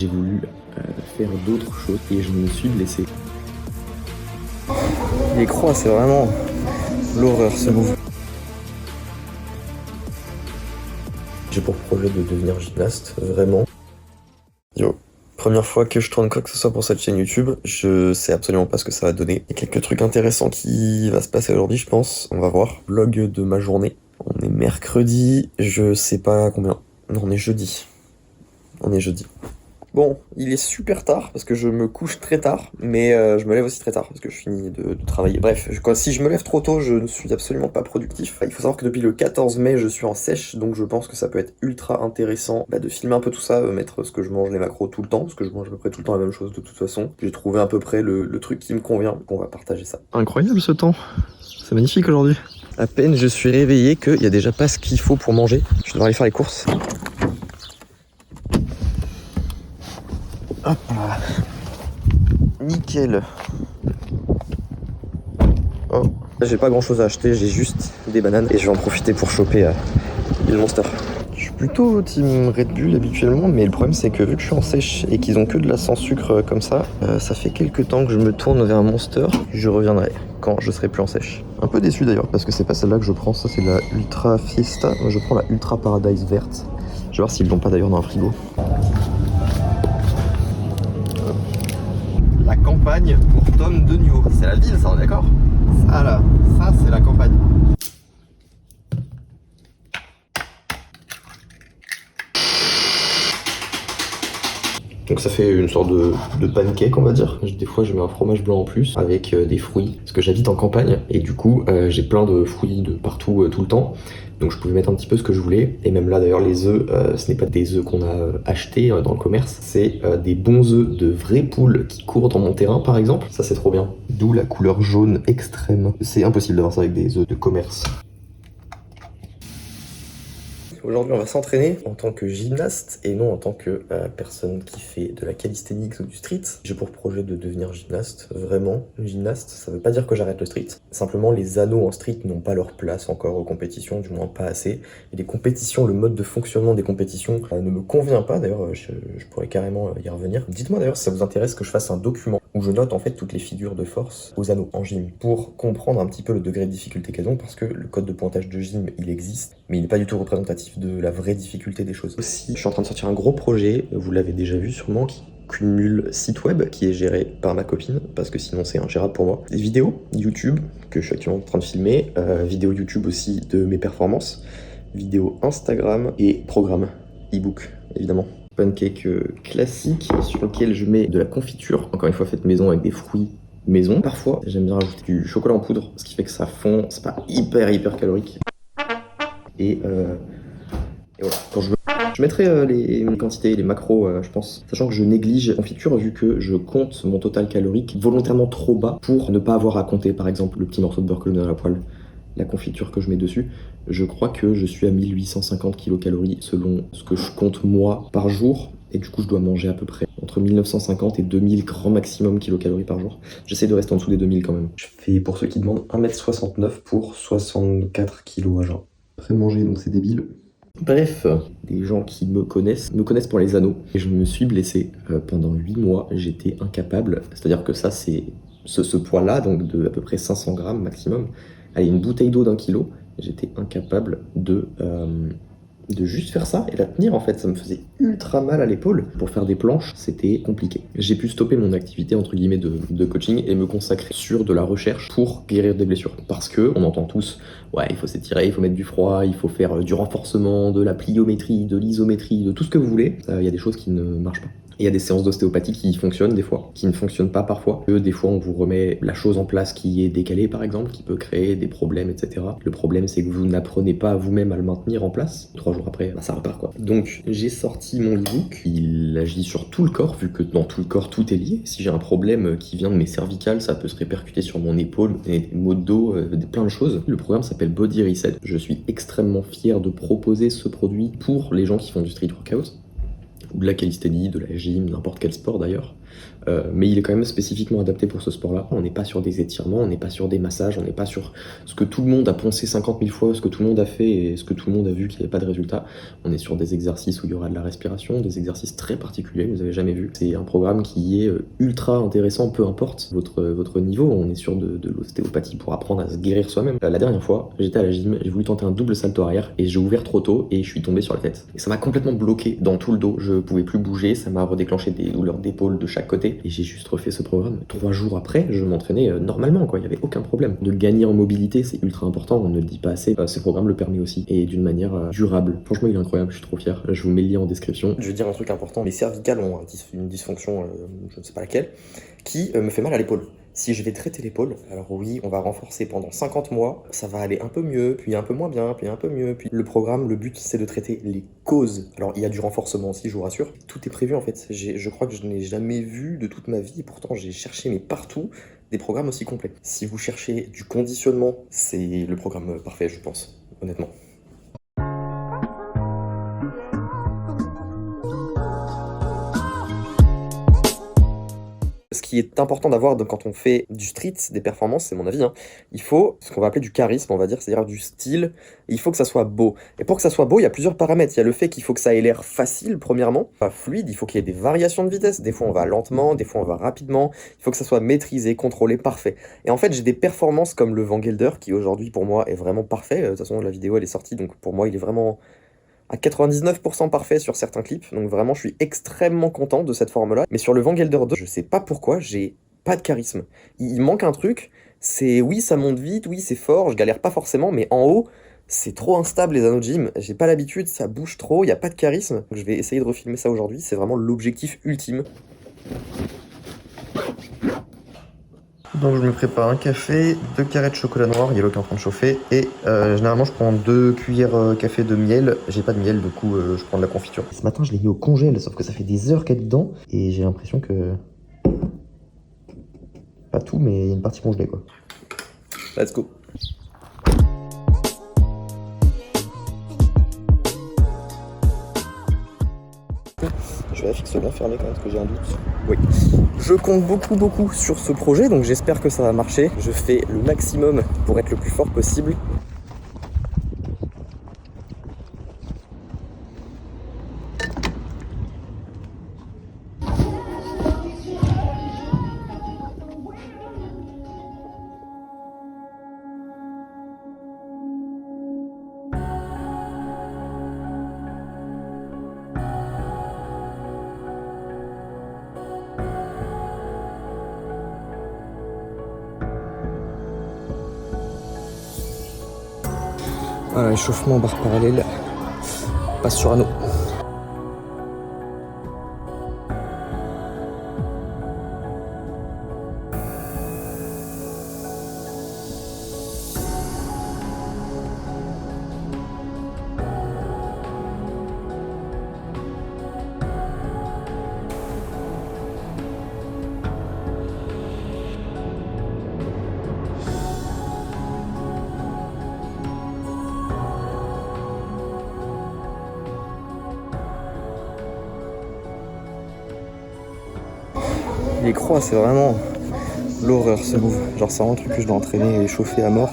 J'ai voulu faire d'autres choses et je me suis blessé. Les croix, c'est vraiment l'horreur ce mouvement. J'ai pour projet de devenir gymnaste, vraiment. Yo, première fois que je tourne quoi que ce soit pour cette chaîne YouTube, je sais absolument pas ce que ça va donner. Il y a quelques trucs intéressants qui va se passer aujourd'hui, je pense. On va voir. Vlog de ma journée. On est mercredi, je sais pas combien. Non, on est jeudi. On est jeudi. Bon, il est super tard parce que je me couche très tard, mais je me lève aussi très tard parce que je finis de travailler. Bref, si je me lève trop tôt, je ne suis absolument pas productif. Il faut savoir que depuis le 14 mai, je suis en sèche, donc je pense que ça peut être ultra intéressant de filmer un peu tout ça, mettre ce que je mange, les macros tout le temps, parce que je mange à peu près tout le temps la même chose de toute façon. J'ai trouvé à peu près le truc qui me convient, on va partager ça. Incroyable ce temps, c'est magnifique aujourd'hui. À peine je suis réveillé qu'il y a déjà pas ce qu'il faut pour manger. Je devrais aller faire les courses. Hop là. Nickel. Oh, là j'ai pas grand chose à acheter, j'ai juste des bananes et je vais en profiter pour choper le Monster. Je suis plutôt team Red Bull habituellement, mais le problème c'est que vu que je suis en sèche et qu'ils ont que de la sans sucre comme ça fait quelques temps que je me tourne vers un Monster. Je reviendrai quand je serai plus en sèche. Un peu déçu d'ailleurs parce que c'est pas celle-là que je prends, ça c'est la Ultra Fiesta. Moi je prends la Ultra Paradise verte. Je vais voir s'ils l'ont pas d'ailleurs dans un frigo. La campagne pour Tom Denio. C'est la ville, ça, on est d'accord? Ça là, ça c'est la campagne. Donc ça fait une sorte de pancake, on va dire. Des fois je mets un fromage blanc en plus avec des fruits, parce que j'habite en campagne et du coup j'ai plein de fruits de partout tout le temps. Donc je pouvais mettre un petit peu ce que je voulais. Et même là d'ailleurs les œufs, ce n'est pas des œufs qu'on a achetés dans le commerce, c'est des bons œufs de vraies poules qui courent dans mon terrain par exemple. Ça c'est trop bien. D'où la couleur jaune extrême. C'est impossible d'avoir ça avec des œufs de commerce. Aujourd'hui, on va s'entraîner en tant que gymnaste et non en tant que personne qui fait de la calisthenics ou du street. J'ai pour projet de devenir gymnaste, vraiment. Gymnaste, ça veut pas dire que j'arrête le street. Simplement, les anneaux en street n'ont pas leur place encore aux compétitions, du moins pas assez. Et les compétitions, le mode de fonctionnement des compétitions ne me convient pas. D'ailleurs, je pourrais carrément y revenir. Dites-moi d'ailleurs si ça vous intéresse que je fasse un document où je note en fait toutes les figures de force aux anneaux en gym pour comprendre un petit peu le degré de difficulté qu'elles ont, parce que le code de pointage de gym, il existe, mais il n'est pas du tout représentatif de la vraie difficulté des choses. Aussi, je suis en train de sortir un gros projet, vous l'avez déjà vu sûrement, qui cumule site web qui est géré par ma copine, parce que sinon c'est ingérable pour moi. Des vidéos YouTube que je suis actuellement en train de filmer, vidéos YouTube aussi de mes performances, vidéos Instagram et programme e-book évidemment. Pancake classique sur lequel je mets de la confiture, encore une fois faite maison avec des fruits maison. Parfois j'aime bien rajouter du chocolat en poudre, ce qui fait que ça fond, c'est pas hyper calorique. Et voilà, quand je mettrai les quantités, les macros, je pense, sachant que je néglige la confiture vu que je compte mon total calorique volontairement trop bas pour ne pas avoir à compter par exemple le petit morceau de beurre que je mets dans la poêle, la confiture que je mets dessus. Je crois que je suis à 1850 kilocalories selon ce que je compte moi par jour. Et du coup, je dois manger à peu près entre 1950 et 2000 grand maximum kilocalories par jour. J'essaie de rester en dessous des 2000 quand même. Je fais, pour ceux qui demandent, 1m69 pour 64 kg à jeun. Après manger, donc c'est débile. Bref, les gens qui me connaissent pour les anneaux. Et je me suis blessé pendant 8 mois. J'étais incapable. C'est-à-dire que ça, c'est ce poids-là, donc de à peu près 500 grammes maximum. Allez, une bouteille d'eau d'1 kilo. J'étais incapable de juste faire ça et la tenir en fait. Ça me faisait ultra mal à l'épaule. Pour faire des planches, c'était compliqué. J'ai pu stopper mon activité entre guillemets de coaching et me consacrer sur de la recherche pour guérir des blessures. Parce que on entend tous, ouais, il faut s'étirer, il faut mettre du froid, il faut faire du renforcement, de la pliométrie, de l'isométrie, de tout ce que vous voulez. Il y a des choses qui ne marchent pas. Il y a des séances d'ostéopathie qui fonctionnent des fois, qui ne fonctionnent pas parfois. Des fois, on vous remet la chose en place qui est décalée, par exemple, qui peut créer des problèmes, etc. Le problème, c'est que vous n'apprenez pas vous-même à le maintenir en place. 3 jours après, ça repart, quoi. Donc, j'ai sorti mon e-book. Il agit sur tout le corps, vu que dans tout le corps, tout est lié. Si j'ai un problème qui vient de mes cervicales, ça peut se répercuter sur mon épaule, des maux de dos, plein de choses. Le programme s'appelle Body Reset. Je suis extrêmement fier de proposer ce produit pour les gens qui font du street workout, ou de la calisthénie, de la gym, n'importe quel sport d'ailleurs. mais il est quand même spécifiquement adapté pour ce sport-là. On n'est pas sur des étirements, on n'est pas sur des massages, on n'est pas sur ce que tout le monde a poncé 50 000 fois, ce que tout le monde a fait et ce que tout le monde a vu qu'il n'y avait pas de résultat. On est sur des exercices où il y aura de la respiration, des exercices très particuliers que vous n'avez jamais vus. C'est un programme qui est ultra intéressant, peu importe votre niveau. On est sur de l'ostéopathie pour apprendre à se guérir soi-même. La dernière fois, j'étais à la gym, j'ai voulu tenter un double salto arrière et j'ai ouvert trop tôt et je suis tombé sur la tête. Et ça m'a complètement bloqué dans tout le dos, je pouvais plus bouger, ça m'a redéclenché des douleurs d'épaule de chaque côté et j'ai juste refait ce programme. 3 jours après, je m'entraînais normalement, quoi, il n'y avait aucun problème. De gagner en mobilité, c'est ultra important, on ne le dit pas assez, ce programme le permet aussi et d'une manière durable. Franchement, il est incroyable, je suis trop fier, je vous mets le lien en description. Je vais dire un truc important, mes cervicales ont une dysfonction, je ne sais pas laquelle, qui me fait mal à l'épaule. Si je vais traiter l'épaule, alors oui, on va renforcer pendant 50 mois, ça va aller un peu mieux, puis un peu moins bien, puis un peu mieux, puis le programme, le but, c'est de traiter les causes. Alors il y a du renforcement aussi, je vous rassure. Tout est prévu en fait. Je crois que je n'ai jamais vu de toute ma vie, et pourtant j'ai cherché mais partout des programmes aussi complets. Si vous cherchez du conditionnement, c'est le programme parfait, je pense, honnêtement. Ce qui est important d'avoir quand on fait du street, des performances, c'est mon avis, hein, il faut ce qu'on va appeler du charisme, on va dire, c'est-à-dire du style, et il faut que ça soit beau. Et pour que ça soit beau, il y a plusieurs paramètres. Il y a le fait qu'il faut que ça ait l'air facile, premièrement, pas fluide, il faut qu'il y ait des variations de vitesse. Des fois on va lentement, des fois on va rapidement, il faut que ça soit maîtrisé, contrôlé, parfait. Et en fait, j'ai des performances comme le Van Gelder, qui aujourd'hui pour moi est vraiment parfait. De toute façon, la vidéo elle est sortie, donc pour moi il est vraiment à 99% parfait sur certains clips, donc vraiment je suis extrêmement content de cette forme-là. Mais sur le Van Gelder 2, je sais pas pourquoi, j'ai pas de charisme. Il manque un truc, c'est oui ça monte vite, oui c'est fort, je galère pas forcément, mais en haut, c'est trop instable les anneaux de gym, j'ai pas l'habitude, ça bouge trop, y a pas de charisme. Donc je vais essayer de refilmer ça aujourd'hui, c'est vraiment l'objectif ultime. Donc je me prépare un café, 2 carrés de chocolat noir, il y a l'eau qui est en train de chauffer, et généralement je prends 2 cuillères café de miel. J'ai pas de miel, du coup je prends de la confiture. Ce matin je l'ai mis au congèle, sauf que ça fait des heures qu'elle est dedans, et j'ai l'impression que... Pas tout, mais il y a une partie congelée quoi. Let's go. Je vérifie que ce soit bien fermé quand même, parce que j'ai un doute. Oui. Je compte beaucoup sur ce projet, donc j'espère que ça va marcher. Je fais le maximum pour être le plus fort possible. Voilà, échauffement barre parallèle, passe sur anneau. Les croix, c'est vraiment l'horreur ce move. Genre, c'est vraiment un truc que je dois entraîner et chauffer à mort.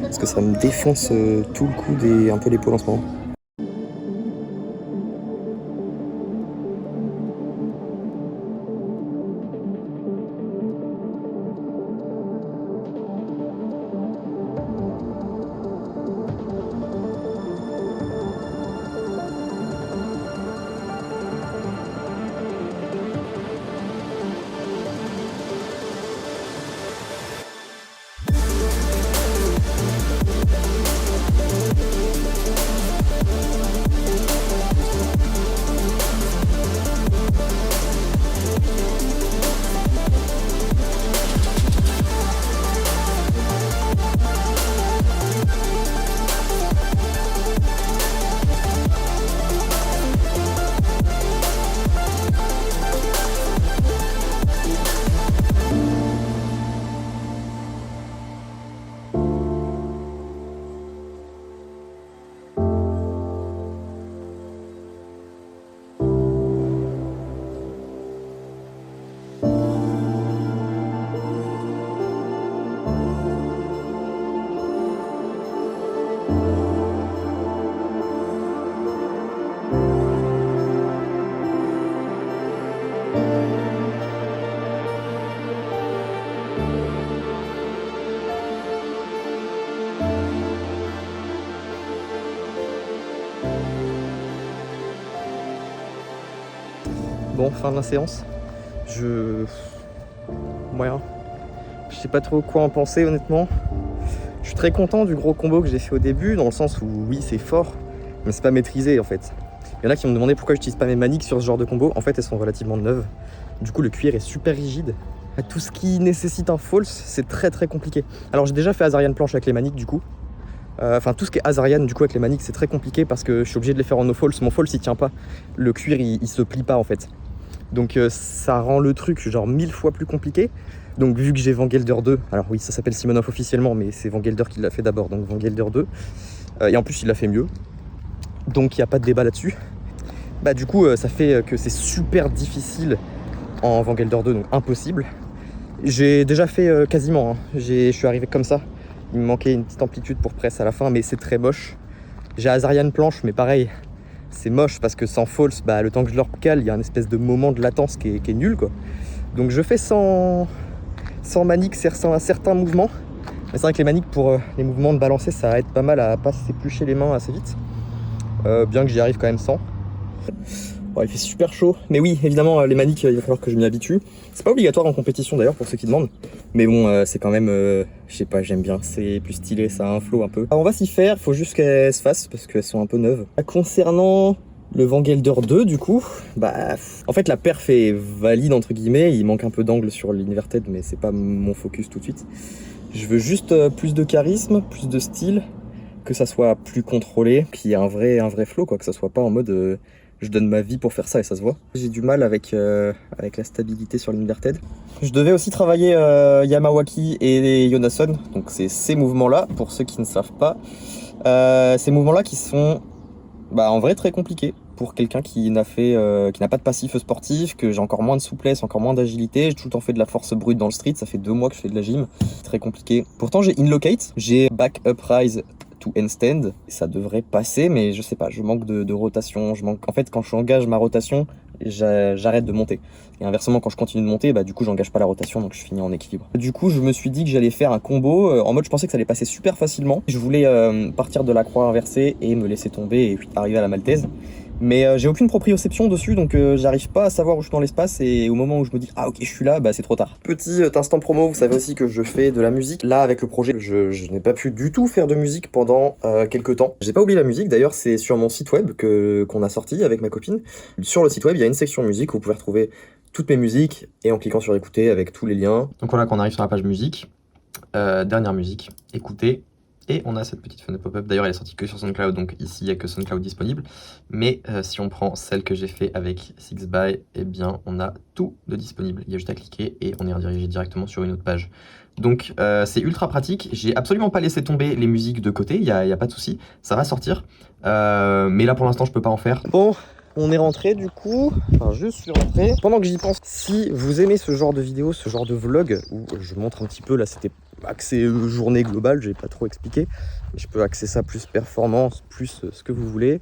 Parce que ça me défonce tout le coude et un peu l'épaule en ce moment. Bon, fin de la séance. Moyen. Je sais pas trop quoi en penser honnêtement. Je suis très content du gros combo que j'ai fait au début, dans le sens où oui c'est fort, mais c'est pas maîtrisé en fait. Il y en a qui m'ont demandé pourquoi j'utilise pas mes maniques sur ce genre de combo. En fait elles sont relativement neuves. Du coup le cuir est super rigide. Tout ce qui nécessite un false, c'est très très compliqué. Alors j'ai déjà fait Azarian planche avec les maniques du coup. Enfin tout ce qui est Azarian du coup avec les maniques c'est très compliqué parce que je suis obligé de les faire en no false. Mon false il tient pas. Le cuir il se plie pas en fait. Donc ça rend le truc genre 1000 fois plus compliqué. Donc vu que j'ai Van Gelder 2, alors oui ça s'appelle Simonov officiellement mais c'est Van Gelder qui l'a fait d'abord, donc Van Gelder 2. Et en plus il l'a fait mieux. Donc il n'y a pas de débat là-dessus. Bah du coup ça fait que c'est super difficile en Van Gelder 2, donc impossible. J'ai déjà fait quasiment, hein. Je suis arrivé comme ça. Il me manquait une petite amplitude pour presse à la fin mais c'est très moche. J'ai Azarian planche mais pareil. C'est moche parce que sans false, bah, le temps que je leur cale, il y a un espèce de moment de latence qui est nul quoi. Donc je fais sans manique, un certain mouvement. Mais c'est vrai que les maniques pour les mouvements de balancer, ça aide pas mal à pas s'éplucher les mains assez vite. Bien que j'y arrive quand même sans. Bon, il fait super chaud. Mais oui, évidemment, les maniques, il va falloir que je m'y habitue. C'est pas obligatoire en compétition d'ailleurs pour ceux qui demandent. Mais bon, c'est quand même, je sais pas, j'aime bien. C'est plus stylé, ça a un flow un peu. Alors, on va s'y faire, il faut juste qu'elles se fassent parce qu'elles sont un peu neuves. Concernant le Van Gelder 2, du coup, bah, en fait, la perf est valide entre guillemets. Il manque un peu d'angle sur l'inverted, mais c'est pas mon focus tout de suite. Je veux juste plus de charisme, plus de style, que ça soit plus contrôlé, qu'il y ait un vrai flow, quoi, que ça soit pas en mode je donne ma vie pour faire ça et ça se voit. J'ai du mal avec la stabilité sur l'inverted. Je devais aussi travailler Yamawaki et Yonason, donc c'est ces mouvements-là, pour ceux qui ne savent pas. Ces mouvements-là qui sont en vrai très compliqués pour quelqu'un qui n'a pas de passif sportif, que j'ai encore moins de souplesse, encore moins d'agilité. J'ai tout le temps fait de la force brute dans le street, ça fait 2 mois que je fais de la gym, c'est très compliqué. Pourtant j'ai in-locate, j'ai back up rise to handstand, ça devrait passer, mais je sais pas, je manque de rotation, en fait quand j'engage ma rotation, j'arrête de monter. Et inversement, quand je continue de monter, du coup j'engage pas la rotation, donc je finis en équilibre. Du coup je me suis dit que j'allais faire un combo, en mode je pensais que ça allait passer super facilement. Je voulais partir de la croix inversée et me laisser tomber et puis arriver à la maltaise. Mais j'ai aucune proprioception dessus, donc j'arrive pas à savoir où je suis dans l'espace, et au moment où je me dis ah ok je suis là, c'est trop tard. Petit instant promo, vous savez aussi que je fais de la musique. Là avec le projet, je n'ai pas pu du tout faire de musique pendant quelques temps. J'ai pas oublié la musique, d'ailleurs c'est sur mon site web qu'on a sorti avec ma copine. Sur le site web il y a une section musique où vous pouvez retrouver toutes mes musiques, et en cliquant sur écouter avec tous les liens. Donc voilà, qu'on arrive sur la page musique, dernière musique, écoutez. Et on a cette petite fenêtre pop-up, d'ailleurs elle est sortie que sur SoundCloud, donc ici il n'y a que SoundCloud disponible. Mais si on prend celle que j'ai fait avec 6by, eh bien on a tout de disponible. Il y a juste à cliquer et on est redirigé directement sur une autre page. Donc c'est ultra pratique, j'ai absolument pas laissé tomber les musiques de côté, il y a pas de souci, ça va sortir. Mais là pour l'instant je peux pas en faire. Bon, on est rentré du coup, enfin je suis rentré. Pendant que j'y pense, si vous aimez ce genre de vidéo, ce genre de vlog, où je montre un petit peu, là c'était axé journée globale, j'ai pas trop expliqué, mais je peux axer ça plus performance, plus ce que vous voulez,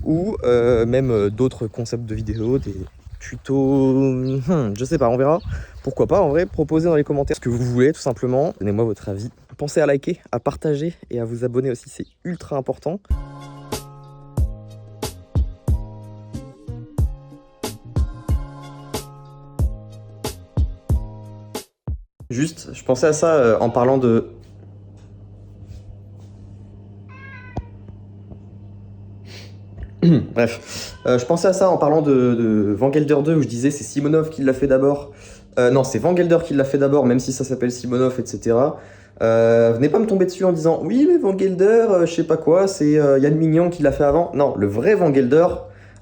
ou même d'autres concepts de vidéos, des tutos, je sais pas, on verra. Pourquoi pas, en vrai, proposez dans les commentaires ce que vous voulez, tout simplement. Donnez-moi votre avis. Pensez à liker, à partager et à vous abonner aussi, c'est ultra important. Juste, je pensais à ça en parlant de... Bref, je pensais à ça en parlant de Van Gelder 2 où je disais c'est Simonov qui l'a fait d'abord. Non, c'est Van Gelder qui l'a fait d'abord, même si ça s'appelle Simonov, etc. Venez pas me tomber dessus en disant oui, mais Van Gelder, je sais pas quoi, c'est Yann Mignon qui l'a fait avant. Non, le vrai Van Gelder,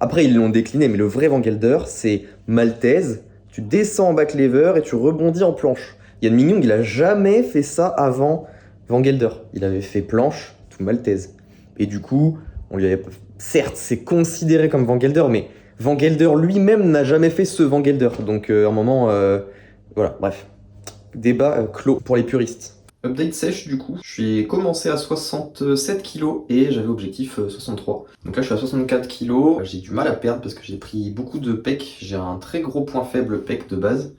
après ils l'ont décliné, mais le vrai Van Gelder, c'est maltaise, tu descends en back lever et tu rebondis en planche. Yann Mignon, il a jamais fait ça avant Van Gelder. Il avait fait planche tout maltaise. Et du coup, on lui avait... Certes, c'est considéré comme Van Gelder, mais Van Gelder lui-même n'a jamais fait ce Van Gelder. Donc, à un moment, voilà, bref. Débat clos pour les puristes. Update sèche, du coup. J'ai commencé à 67 kg et j'avais objectif 63. Donc là, je suis à 64 kg. J'ai du mal à perdre parce que j'ai pris beaucoup de pec. J'ai un très gros point faible pec de base.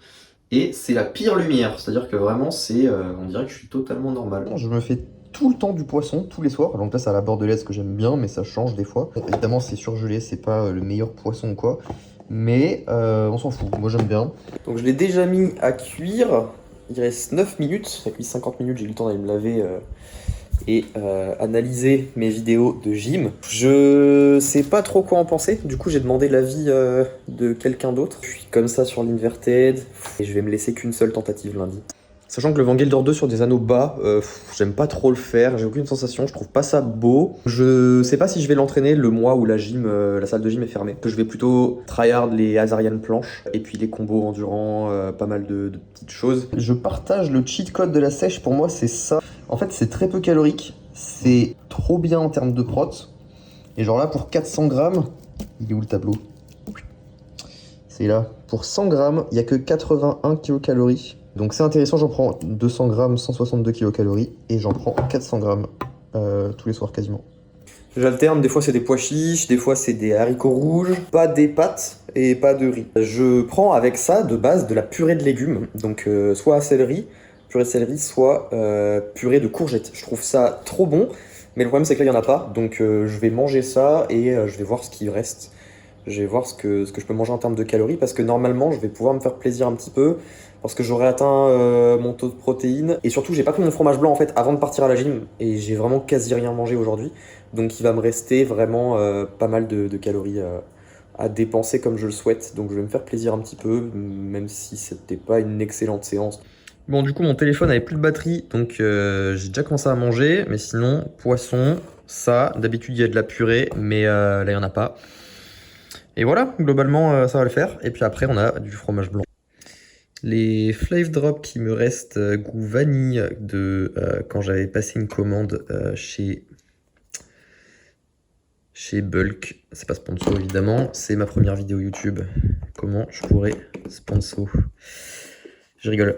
Et c'est la pire lumière, c'est-à-dire que vraiment, on dirait que je suis totalement normal. Je me fais tout le temps du poisson, tous les soirs. Donc là, c'est à la bordelaise que j'aime bien, mais ça change des fois. Bon, évidemment, c'est surgelé, c'est pas le meilleur poisson ou quoi. mais on s'en fout, moi j'aime bien. Donc je l'ai déjà mis à cuire, il reste 9 minutes, ça cuit 50 minutes, j'ai eu le temps d'aller me laver et analyser mes vidéos de gym. Je sais pas trop quoi en penser, du coup j'ai demandé l'avis de quelqu'un d'autre. Je suis comme ça sur l'Inverted et je vais me laisser qu'une seule tentative lundi. Sachant que le Vanguard 2 sur des anneaux bas, j'aime pas trop le faire, j'ai aucune sensation, je trouve pas ça beau. Je sais pas si je vais l'entraîner le mois où la salle de gym est fermée. Que je vais plutôt tryhard les Azarian planches et puis les combos endurants, pas mal de petites choses. Je partage le cheat code de la sèche, pour moi c'est ça. En fait c'est très peu calorique, c'est trop bien en termes de prot. Et genre là pour 400 grammes, il est où le tableau? C'est là. Pour 100 grammes, il n'y a que 81 kilocalories. Donc c'est intéressant, j'en prends 200 grammes, 162 kilocalories, et j'en prends 400 grammes tous les soirs quasiment. J'alterne, des fois c'est des pois chiches, des fois c'est des haricots rouges, pas des pâtes et pas de riz. Je prends avec ça de base de la purée de légumes, donc soit purée de céleri, soit purée de courgettes. Je trouve ça trop bon, mais le problème c'est que là il n'y en a pas, donc je vais manger ça et je vais voir ce qui reste. Je vais voir ce que je peux manger en termes de calories, parce que normalement je vais pouvoir me faire plaisir un petit peu, parce que j'aurai atteint mon taux de protéines, et surtout j'ai pas pris mon fromage blanc en fait avant de partir à la gym, et j'ai vraiment quasi rien mangé aujourd'hui, donc il va me rester vraiment pas mal de calories à dépenser comme je le souhaite, donc je vais me faire plaisir un petit peu, même si c'était pas une excellente séance. Bon, du coup mon téléphone avait plus de batterie, donc j'ai déjà commencé à manger, mais sinon poisson, ça, d'habitude il y a de la purée, mais là il y en a pas. Et voilà, globalement, ça va le faire. Et puis après, on a du fromage blanc. Les Flave Drops qui me restent goût vanille de quand j'avais passé une commande chez Bulk. C'est pas sponsor évidemment, c'est ma première vidéo YouTube. Comment je pourrais sponsor? Je rigole.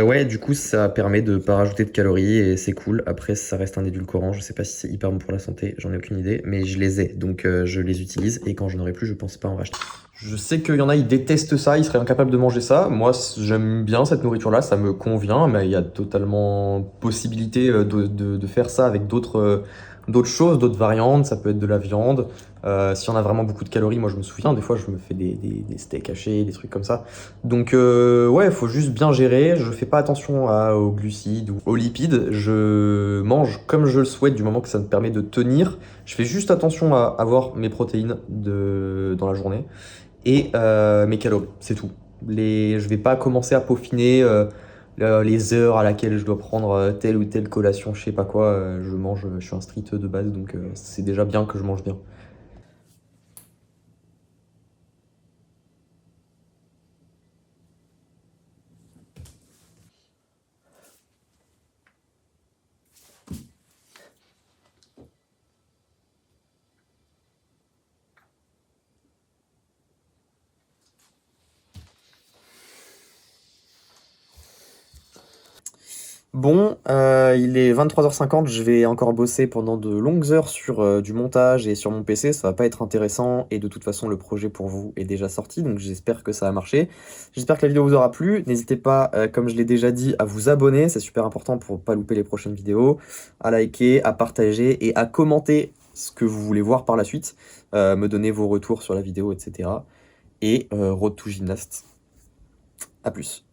Ouais, du coup, ça permet de pas rajouter de calories et c'est cool. Après, ça reste un édulcorant. Je sais pas si c'est hyper bon pour la santé, j'en ai aucune idée, mais je les ai, donc je les utilise et quand je n'aurai plus, je pense pas en racheter. Je sais qu'il y en a, ils détestent ça, ils seraient incapables de manger ça. Moi, j'aime bien cette nourriture-là, ça me convient, mais il y a totalement possibilité de faire ça avec d'autres choses, d'autres variantes. Ça peut être de la viande. Si on a vraiment beaucoup de calories, moi je me souviens, des fois je me fais des steaks hachés, des trucs comme ça. Donc ouais, il faut juste bien gérer. Je fais pas attention aux glucides ou aux lipides. Je mange comme je le souhaite du moment que ça me permet de tenir. Je fais juste attention à avoir mes protéines dans la journée et mes calories, c'est tout. Je vais pas commencer à peaufiner les heures à laquelle je dois prendre telle ou telle collation, je sais pas quoi. Je suis un street de base, donc c'est déjà bien que je mange bien. Bon, il est 23h50, je vais encore bosser pendant de longues heures sur du montage et sur mon PC, ça va pas être intéressant et de toute façon le projet pour vous est déjà sorti, donc j'espère que ça va marcher. J'espère que la vidéo vous aura plu, n'hésitez pas, comme je l'ai déjà dit, à vous abonner, c'est super important pour pas louper les prochaines vidéos, à liker, à partager et à commenter ce que vous voulez voir par la suite, me donner vos retours sur la vidéo, etc. Et Road to Gymnast. À plus.